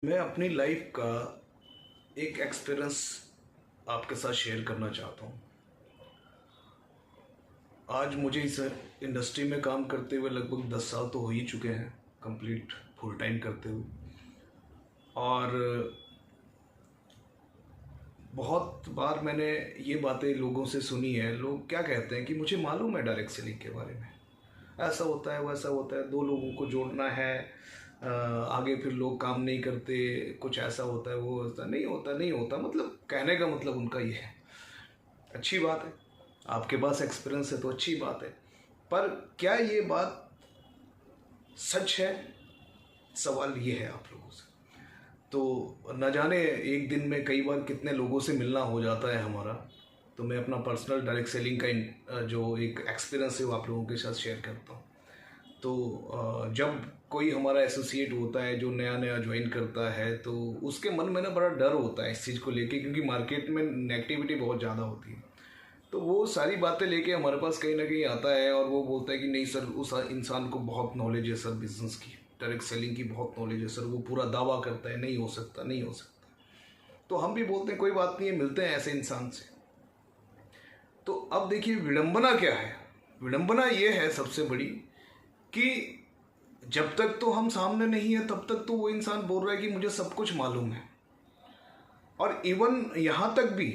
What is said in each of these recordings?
मैं अपनी लाइफ का एक एक्सपीरियंस आपके साथ शेयर करना चाहता हूँ। आज मुझे इस इंडस्ट्री में काम करते हुए लगभग 10 साल तो हो ही चुके हैं, कंप्लीट फुल टाइम करते हुए। और बहुत बार मैंने ये बातें लोगों से सुनी है। लोग क्या कहते हैं कि मुझे मालूम है डायरेक्ट सेलिंग के बारे में, ऐसा होता है वैसा होता है, दो लोगों को जोड़ना है, आगे फिर लोग काम नहीं करते, कुछ ऐसा होता है वो होता नहीं होता नहीं होता। मतलब कहने का मतलब उनका ये है। अच्छी बात है, आपके पास एक्सपीरियंस है तो अच्छी बात है, पर क्या ये बात सच है? सवाल ये है आप लोगों से। तो न जाने एक दिन में कई बार कितने लोगों से मिलना हो जाता है हमारा। तो मैं अपना पर्सनल डायरेक्ट सेलिंग का जो एक एक्सपीरियंस है वो आप लोगों के साथ शेयर करता हूँ। तो जब कोई हमारा एसोसिएट होता है जो नया नया ज्वाइन करता है, तो उसके मन में ना बड़ा डर होता है इस चीज़ को लेके, क्योंकि मार्केट में नेगेटिविटी बहुत ज़्यादा होती है। तो वो सारी बातें लेके हमारे पास कहीं ना कहीं आता है और वो बोलता है कि नहीं सर, उस इंसान को बहुत नॉलेज है सर, बिजनेस की, डायरेक्ट सेलिंग की बहुत नॉलेज है सर, वो पूरा दावा करता है नहीं हो सकता नहीं हो सकता। तो हम भी बोलते हैं कोई बात नहीं है, मिलते हैं ऐसे इंसान से। तो अब देखिए विडंबना क्या है। विडंबना ये है सबसे बड़ी कि जब तक तो हम सामने नहीं है तब तक तो वो इंसान बोल रहा है कि मुझे सब कुछ मालूम है। और इवन यहाँ तक भी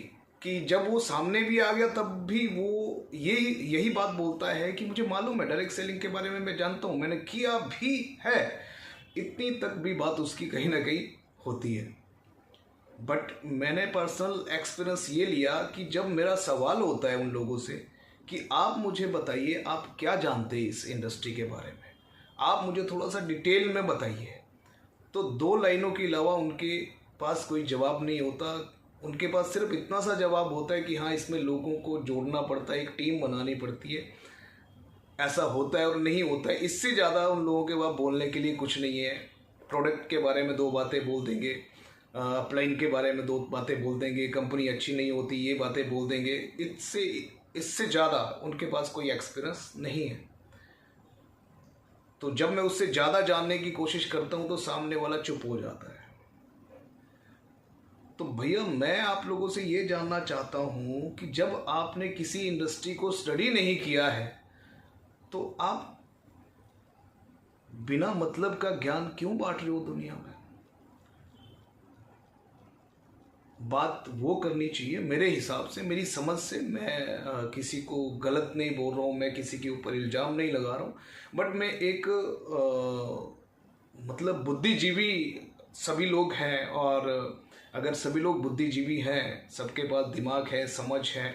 कि जब वो सामने भी आ गया तब भी वो यही बात बोलता है कि मुझे मालूम है डायरेक्ट सेलिंग के बारे में, मैं जानता हूँ, मैंने किया भी है। इतनी तक भी बात उसकी कहीं ना कहीं होती है। बट मैंने पर्सनल एक्सपीरियंस ये लिया कि जब मेरा सवाल होता है उन लोगों से कि आप मुझे बताइए आप क्या जानते हैं इस इंडस्ट्री के बारे में, आप मुझे थोड़ा सा डिटेल में बताइए, तो 2 लाइनों के अलावा उनके पास कोई जवाब नहीं होता। उनके पास सिर्फ इतना सा जवाब होता है कि हाँ, इसमें लोगों को जोड़ना पड़ता है, एक टीम बनानी पड़ती है, ऐसा होता है और नहीं होता है। इससे ज़्यादा उन लोगों के पास बोलने के लिए कुछ नहीं है। प्रोडक्ट के बारे में 2 बातें बोल देंगे, अपलाइन के बारे में 2 बातें बोल देंगे, कंपनी अच्छी नहीं होती ये बातें बोल देंगे। इससे ज़्यादा उनके पास कोई एक्सपीरियंस नहीं है। तो जब मैं उससे ज़्यादा जानने की कोशिश करता हूँ तो सामने वाला चुप हो जाता है। तो भैया मैं आप लोगों से ये जानना चाहता हूँ कि जब आपने किसी इंडस्ट्री को स्टडी नहीं किया है तो आप बिना मतलब का ज्ञान क्यों बांट रहे हो दुनिया में? बात वो करनी चाहिए मेरे हिसाब से, मेरी समझ से। मैं किसी को गलत नहीं बोल रहा हूँ, मैं किसी के ऊपर इल्ज़ाम नहीं लगा रहा हूँ, बट मैं एक मतलब बुद्धिजीवी सभी लोग हैं। और अगर सभी लोग बुद्धिजीवी हैं, सबके पास दिमाग है, समझ है,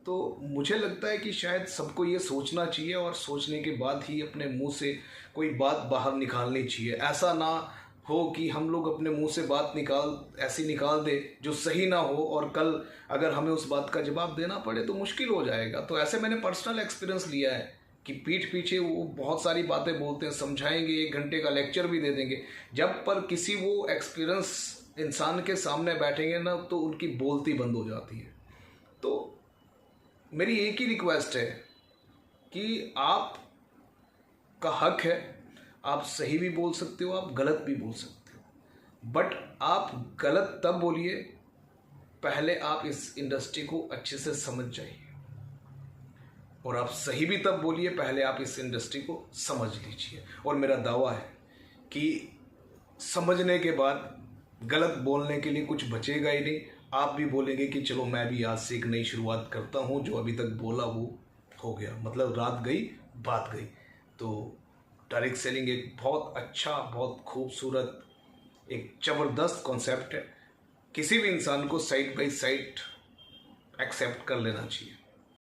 तो मुझे लगता है कि शायद सबको ये सोचना चाहिए और सोचने के बाद ही अपने मुंह से कोई बात बाहर निकालनी चाहिए। ऐसा ना हो कि हम लोग अपने मुंह से बात ऐसी निकाल दे जो सही ना हो, और कल अगर हमें उस बात का जवाब देना पड़े तो मुश्किल हो जाएगा। तो ऐसे मैंने पर्सनल एक्सपीरियंस लिया है कि पीठ पीछे वो बहुत सारी बातें बोलते हैं, समझाएंगे, 1 घंटे का लेक्चर भी दे देंगे, जब पर किसी वो एक्सपीरियंस इंसान के सामने बैठेंगे ना तो उनकी बोलती बंद हो जाती है। तो मेरी एक ही रिक्वेस्ट है कि आप का हक है, आप सही भी बोल सकते हो, आप गलत भी बोल सकते हो, बट आप गलत तब बोलिए पहले आप इस इंडस्ट्री को अच्छे से समझ जाइए, और आप सही भी तब बोलिए पहले आप इस इंडस्ट्री को समझ लीजिए। और मेरा दावा है कि समझने के बाद गलत बोलने के लिए कुछ बचेगा ही नहीं। आप भी बोलेंगे कि चलो मैं भी आज से एक नई शुरुआत करता हूँ, जो अभी तक बोला वो हो गया, मतलब रात गई बात गई। तो डायरेक्ट सेलिंग एक बहुत अच्छा, बहुत खूबसूरत, एक ज़बरदस्त कॉन्सेप्ट है। किसी भी इंसान को साइड बाय साइड एक्सेप्ट कर लेना चाहिए।